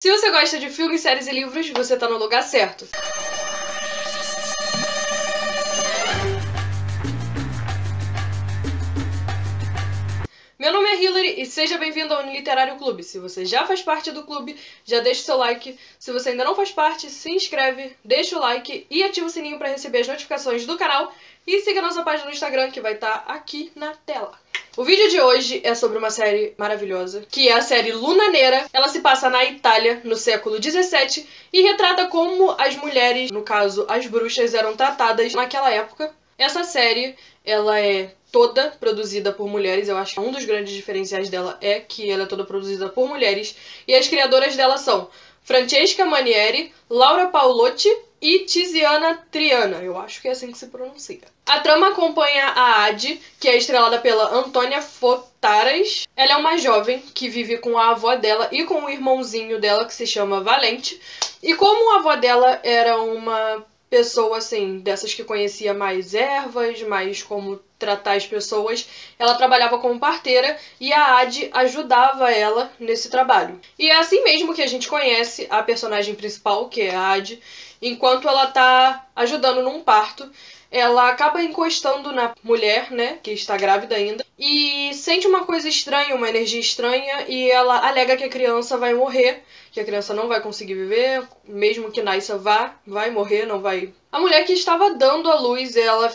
Se você gosta de filmes, séries e livros, você tá no lugar certo. Meu nome é Hilary e seja bem-vindo ao Literário Clube. Se você já faz parte do clube, já deixa o seu like. Se você ainda não faz parte, se inscreve, deixa o like e ativa o sininho para receber as notificações do canal. E siga nossa página no Instagram, que vai estar aqui na tela. O vídeo de hoje é sobre uma série maravilhosa, que é a série Lunaneira. Ela se passa na Itália, no século XVII, e retrata como as mulheres, no caso as bruxas, eram tratadas naquela época. Essa série, ela é toda produzida por mulheres. Eu acho que um dos grandes diferenciais dela é que ela é toda produzida por mulheres. E as criadoras dela são Francesca Manieri, Laura Paulotti e Tiziana Triana. Eu acho que é assim que se pronuncia. A trama acompanha a Adi, que é estrelada pela Antônia Fotaras. Ela é uma jovem que vive com a avó dela e com o irmãozinho dela, que se chama Valente. E como a avó dela era uma pessoa, assim, dessas que conhecia mais ervas, mais como tratar as pessoas, ela trabalhava como parteira e a Adi ajudava ela nesse trabalho. E é assim mesmo que a gente conhece a personagem principal, que é a Adi. Enquanto ela tá ajudando num parto, ela acaba encostando na mulher, né, que está grávida ainda, e sente uma coisa estranha, uma energia estranha, e ela alega que a criança vai morrer, que a criança não vai conseguir viver, mesmo que nasça vai morrer, não vai. A mulher que estava dando a luz, ela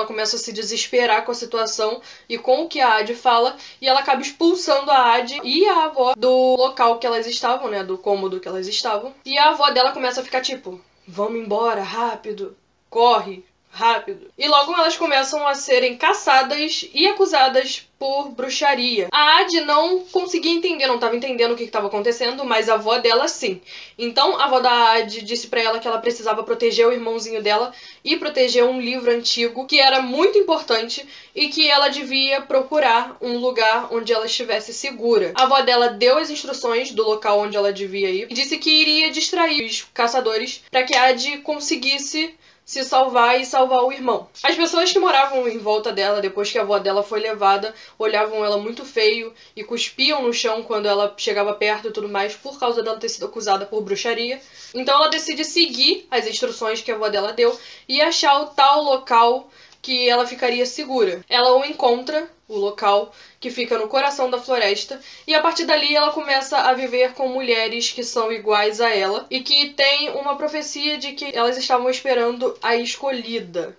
começa a se desesperar com a situação e com o que a Adi fala, e ela acaba expulsando a Adi e a avó do local que elas estavam, né, do cômodo que elas estavam. E a avó dela começa a ficar tipo, vamos embora, rápido, corre, rápido. E logo elas começam a serem caçadas e acusadas por bruxaria. A Adi não conseguia entender, não estava entendendo o que estava acontecendo, mas a avó dela sim. Então a avó da Adi disse pra ela que ela precisava proteger o irmãozinho dela e proteger um livro antigo que era muito importante e que ela devia procurar um lugar onde ela estivesse segura. A avó dela deu as instruções do local onde ela devia ir e disse que iria distrair os caçadores para que a Adi conseguisse se salvar e salvar o irmão. As pessoas que moravam em volta dela, depois que a avó dela foi levada, olhavam ela muito feio e cuspiam no chão quando ela chegava perto e tudo mais, por causa dela ter sido acusada por bruxaria. Então ela decide seguir as instruções que a avó dela deu e achar o tal local que ela ficaria segura. Ela o encontra, o local, que fica no coração da floresta, e a partir dali ela começa a viver com mulheres que são iguais a ela e que tem uma profecia de que elas estavam esperando a escolhida.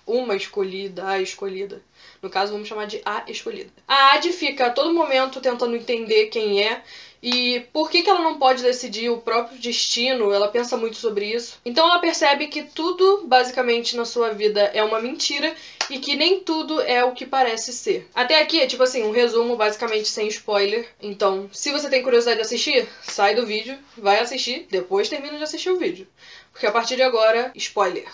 Uma escolhida, a escolhida. No caso, vamos chamar de a escolhida. A Adi fica a todo momento tentando entender quem é e por que ela não pode decidir o próprio destino. Ela pensa muito sobre isso. Então ela percebe que tudo, basicamente, na sua vida é uma mentira e que nem tudo é o que parece ser. Até aqui é tipo assim, um resumo basicamente sem spoiler. Então, se você tem curiosidade de assistir, sai do vídeo, vai assistir, depois termina de assistir o vídeo. Porque a partir de agora, spoiler.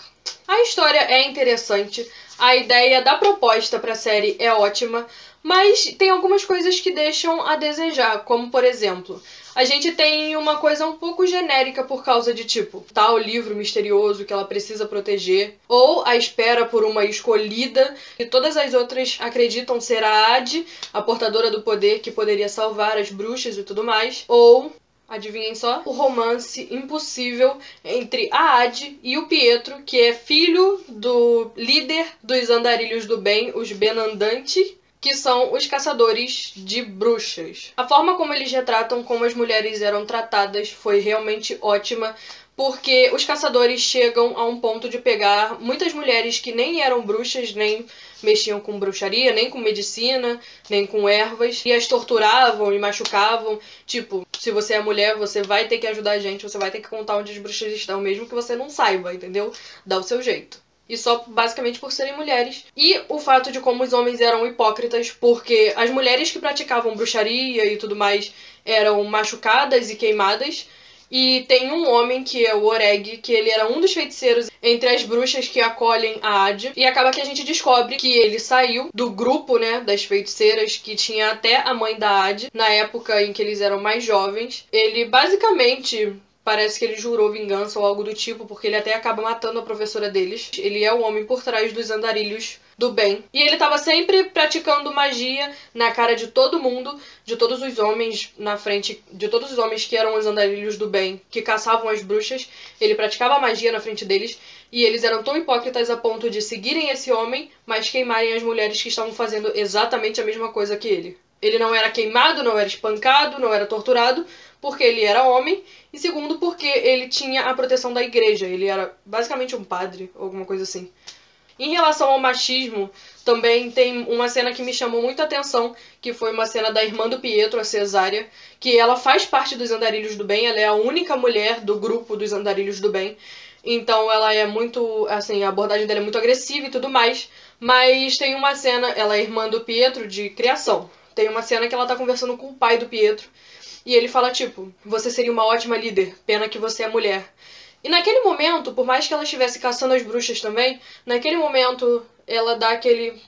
A história é interessante, a ideia da proposta pra série é ótima, mas tem algumas coisas que deixam a desejar, como por exemplo, a gente tem uma coisa um pouco genérica por causa de tipo, tal livro misterioso que ela precisa proteger, ou a espera por uma escolhida, e todas as outras acreditam ser a Adi, a portadora do poder que poderia salvar as bruxas e tudo mais, ou adivinhem só, o romance impossível entre a Adi e o Pietro, que é filho do líder dos andarilhos do bem, os Benandanti, que são os caçadores de bruxas. A forma como eles retratam como as mulheres eram tratadas foi realmente ótima, porque os caçadores chegam a um ponto de pegar muitas mulheres que nem eram bruxas, nem mexiam com bruxaria, nem com medicina, nem com ervas, e as torturavam e machucavam. Tipo, se você é mulher, você vai ter que ajudar a gente, você vai ter que contar onde as bruxas estão, mesmo que você não saiba, entendeu? Dá o seu jeito. E só basicamente por serem mulheres. E o fato de como os homens eram hipócritas, porque as mulheres que praticavam bruxaria e tudo mais eram machucadas e queimadas. E tem um homem, que é o Oreg, que ele era um dos feiticeiros entre as bruxas que acolhem a Adi. E acaba que a gente descobre que ele saiu do grupo, né, das feiticeiras, que tinha até a mãe da Adi, na época em que eles eram mais jovens. Ele basicamente Parece que ele jurou vingança ou algo do tipo, porque ele até acaba matando a professora deles. Ele é o homem por trás dos andarilhos do bem. E ele tava sempre praticando magia na cara de todo mundo, de todos os homens na frente, de todos os homens que eram os andarilhos do bem, que caçavam as bruxas. Ele praticava magia na frente deles. E eles eram tão hipócritas a ponto de seguirem esse homem, mas queimarem as mulheres que estavam fazendo exatamente a mesma coisa que ele. Ele não era queimado, não era espancado, não era torturado, porque ele era homem, e segundo, porque ele tinha a proteção da igreja. Ele era basicamente um padre, alguma coisa assim. Em relação ao machismo, também tem uma cena que me chamou muita atenção, que foi uma cena da irmã do Pietro, a Cesária, que ela faz parte dos Andarilhos do Bem, ela é a única mulher do grupo dos Andarilhos do Bem. Então ela é muito, assim, a abordagem dela é muito agressiva e tudo mais. Mas tem uma cena, ela é irmã do Pietro de criação. Tem uma cena que ela tá conversando com o pai do Pietro. E ele fala, tipo, você seria uma ótima líder, pena que você é mulher. E naquele momento, por mais que ela estivesse caçando as bruxas também, naquele momento ela dá aquele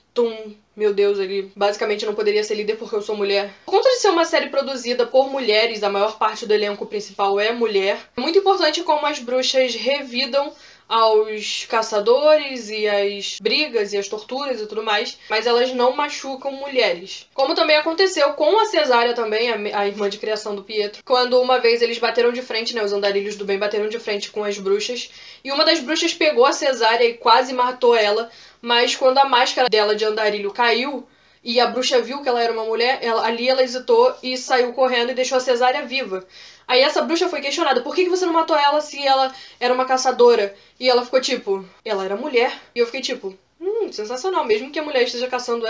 meu Deus, ele basicamente não poderia ser líder porque eu sou mulher. Por conta de ser uma série produzida por mulheres, a maior parte do elenco principal é mulher. É muito importante como as bruxas revidam aos caçadores e as brigas e as torturas e tudo mais, mas elas não machucam mulheres. Como também aconteceu com a Cesária também, a irmã de criação do Pietro, quando uma vez eles bateram de frente, né, os andarilhos do bem bateram de frente com as bruxas, e uma das bruxas pegou a Cesária e quase matou ela, mas quando a máscara dela de andarilho caiu, e a bruxa viu que ela era uma mulher, ali ela hesitou e saiu correndo e deixou a Cesária viva. Aí essa bruxa foi questionada, por que você não matou ela se ela era uma caçadora? E ela ficou tipo, ela era mulher. E eu fiquei tipo, sensacional. Mesmo que a mulher esteja caçando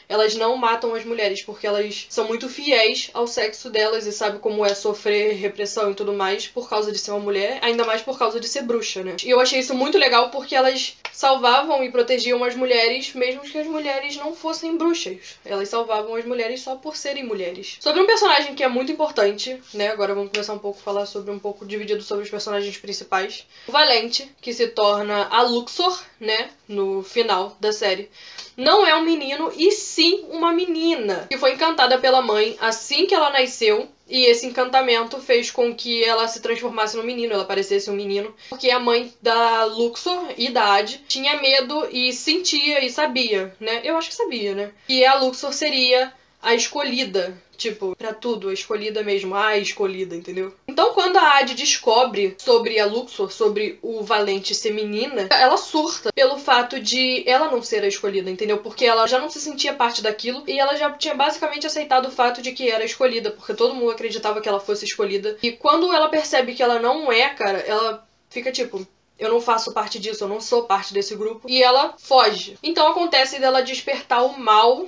elas não matam as mulheres, porque elas são muito fiéis ao sexo delas e sabem como é sofrer repressão e tudo mais por causa de ser uma mulher, ainda mais por causa de ser bruxa, né? E eu achei isso muito legal porque elas salvavam e protegiam as mulheres, mesmo que as mulheres não fossem bruxas. Elas salvavam as mulheres só por serem mulheres. Sobre um personagem que é muito importante, né? Agora vamos começar a falar sobre um pouco dividido sobre os personagens principais. O Valente, que se torna a Luxor, né? No final da série. Não é um menino, e sim uma menina, que foi encantada pela mãe assim que ela nasceu, e esse encantamento fez com que ela se transformasse num menino, ela parecesse um menino, porque a mãe da Luxor e da Ad tinha medo e sentia e sabia, né? Eu acho que sabia, né? Que a Luxor seria a escolhida, tipo, pra tudo, a escolhida mesmo, a escolhida, entendeu? Então, quando a Ad descobre sobre a Luxor, sobre o Valente ser menina, ela surta pelo fato de ela não ser a escolhida, entendeu? Porque ela já não se sentia parte daquilo e ela já tinha basicamente aceitado o fato de que era escolhida, porque todo mundo acreditava que ela fosse escolhida. E quando ela percebe que ela não é, cara, ela fica tipo, eu não faço parte disso, eu não sou parte desse grupo. E ela foge. Então acontece dela despertar o mal,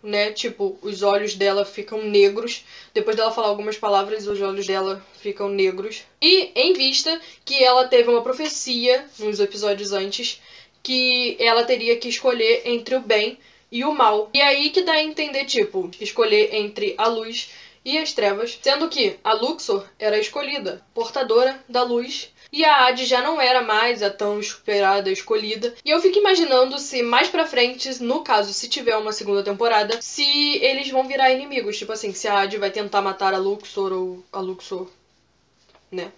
né, tipo, os olhos dela ficam negros. Depois dela falar algumas palavras, os olhos dela ficam negros. E em vista que ela teve uma profecia, nos episódios antes, que ela teria que escolher entre o bem e o mal. E aí que dá a entender, tipo, escolher entre a luz e as trevas. Sendo que a Luxor era a escolhida, portadora da luz. E a Ad já não era mais a tão esperada escolhida. E eu fico imaginando se mais pra frente, no caso, se tiver uma segunda temporada, se eles vão virar inimigos. Tipo assim, se a Ad vai tentar matar a Luxor ou a Luxor, né?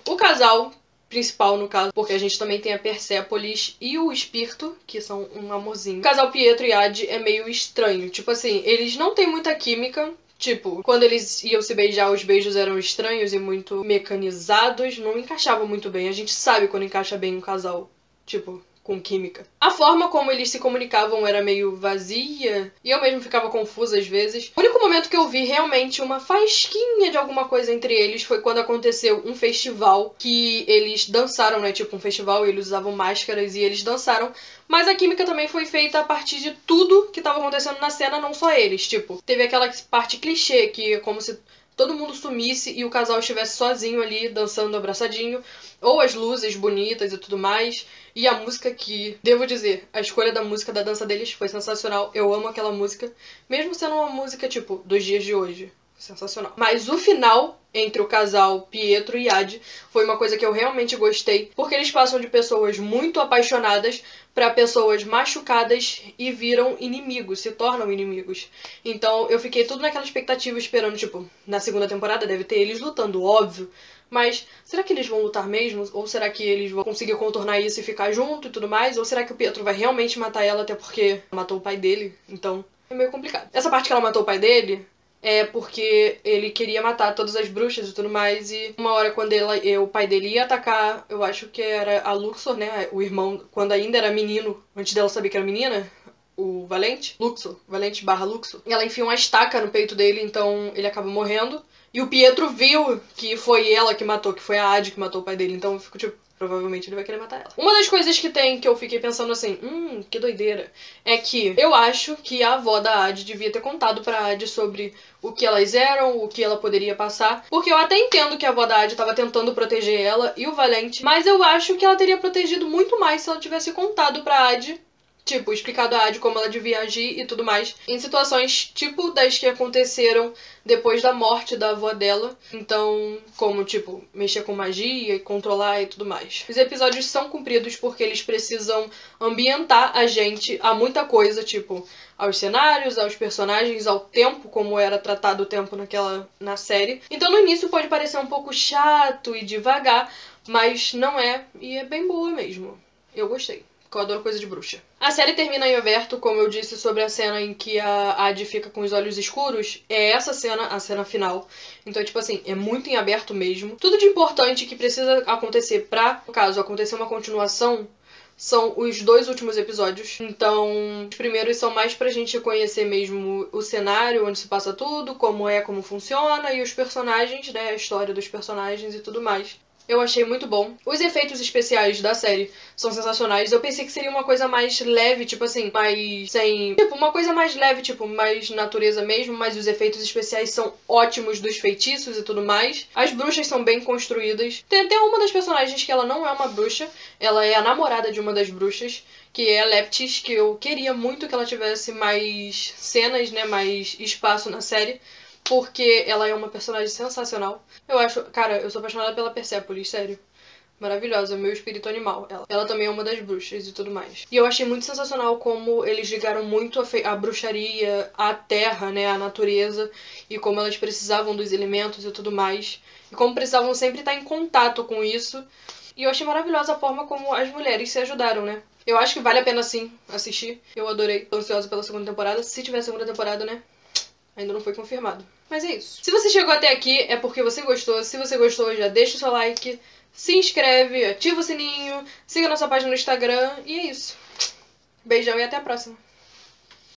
O casal principal, no caso, porque a gente também tem a Persépolis e o Espírito, que são um amorzinho. O casal Pietro e Ad é meio estranho. Tipo assim, eles não têm muita química. Tipo, quando eles iam se beijar, os beijos eram estranhos e muito mecanizados, não encaixavam muito bem. A gente sabe quando encaixa bem um casal, tipo, com química. A forma como eles se comunicavam era meio vazia, e eu mesmo ficava confusa às vezes. O único momento que eu vi realmente uma faísquinha de alguma coisa entre eles foi quando aconteceu um festival que eles dançaram, né? Tipo, um festival, e eles usavam máscaras e eles dançaram. Mas a química também foi feita a partir de tudo que tava acontecendo na cena, não só eles. Tipo, teve aquela parte clichê, que é como se todo mundo sumisse e o casal estivesse sozinho ali, dançando abraçadinho. Ou as luzes bonitas e tudo mais. E a música que, devo dizer, a escolha da música da dança deles foi sensacional. Eu amo aquela música, mesmo sendo uma música, tipo, dos dias de hoje. Sensacional. Mas o final entre o casal Pietro e Ad foi uma coisa que eu realmente gostei, porque eles passam de pessoas muito apaixonadas para pessoas machucadas e viram inimigos, se tornam inimigos. Então eu fiquei tudo naquela expectativa esperando, tipo, na segunda temporada deve ter eles lutando, óbvio. Mas será que eles vão lutar mesmo? Ou será que eles vão conseguir contornar isso e ficar junto e tudo mais? Ou será que o Pietro vai realmente matar ela, até porque matou o pai dele? Então é meio complicado. Essa parte que ela matou o pai dele é porque ele queria matar todas as bruxas e tudo mais. E uma hora quando o pai dele ia atacar, eu acho que era a Luxor, né? O irmão, quando ainda era menino, antes dela saber que era menina, o Valente, Luxor, Valente barra Luxor. Ela enfia uma estaca no peito dele, então ele acaba morrendo. E o Pietro viu que foi ela que matou, que foi a Adi que matou o pai dele. Então eu fico tipo, provavelmente ele vai querer matar ela. Uma das coisas que tem que eu fiquei pensando assim, que doideira, é que eu acho que a avó da Adi devia ter contado pra Adi sobre o que elas eram, o que ela poderia passar. Porque eu até entendo que a avó da Adi tava tentando proteger ela e o Valente, mas eu acho que ela teria protegido muito mais se ela tivesse contado pra Adi. Tipo, explicado a Adi como ela devia agir e tudo mais. Em situações tipo das que aconteceram depois da morte da avó dela. Então, como, tipo, mexer com magia e controlar e tudo mais. Os episódios são compridos porque eles precisam ambientar a gente a muita coisa, tipo, aos cenários, aos personagens, ao tempo, como era tratado o tempo na série. Então, no início pode parecer um pouco chato e devagar, mas não é, e é bem boa mesmo. Eu gostei. Eu adoro coisa de bruxa. A série termina em aberto, como eu disse sobre a cena em que a Adi fica com os olhos escuros. É essa cena, a cena final. Então, tipo assim, é muito em aberto mesmo. Tudo de importante que precisa acontecer pra, no caso, acontecer uma continuação, são os 2 últimos episódios. Então, os primeiros são mais pra gente conhecer mesmo o cenário, onde se passa tudo, como funciona, e os personagens, né, a história dos personagens e tudo mais. Eu achei muito bom. Os efeitos especiais da série são sensacionais. Eu pensei que seria uma coisa mais leve, tipo assim, mais sem... Tipo, uma coisa mais leve, tipo, mais natureza mesmo, mas os efeitos especiais são ótimos dos feitiços e tudo mais. As bruxas são bem construídas. Tem até uma das personagens que ela não é uma bruxa, ela é a namorada de uma das bruxas, que é a Leptis, que eu queria muito que ela tivesse mais cenas, né, mais espaço na série. Porque ela é uma personagem sensacional. Eu acho... Cara, eu sou apaixonada pela Persepolis, sério. Maravilhosa, meu espírito animal. Ela também é uma das bruxas e tudo mais. E eu achei muito sensacional como eles ligaram muito a bruxaria, a terra, né, a natureza. E como elas precisavam dos elementos e tudo mais. E como precisavam sempre estar em contato com isso. E eu achei maravilhosa a forma como as mulheres se ajudaram, né. Eu acho que vale a pena sim assistir. Eu adorei. Tô ansiosa pela segunda temporada. Se tiver segunda temporada, né. Ainda não foi confirmado. Mas é isso. Se você chegou até aqui, é porque você gostou. Se você gostou, já deixa o seu like, se inscreve, ativa o sininho, siga nossa página no Instagram. E é isso. Beijão e até a próxima.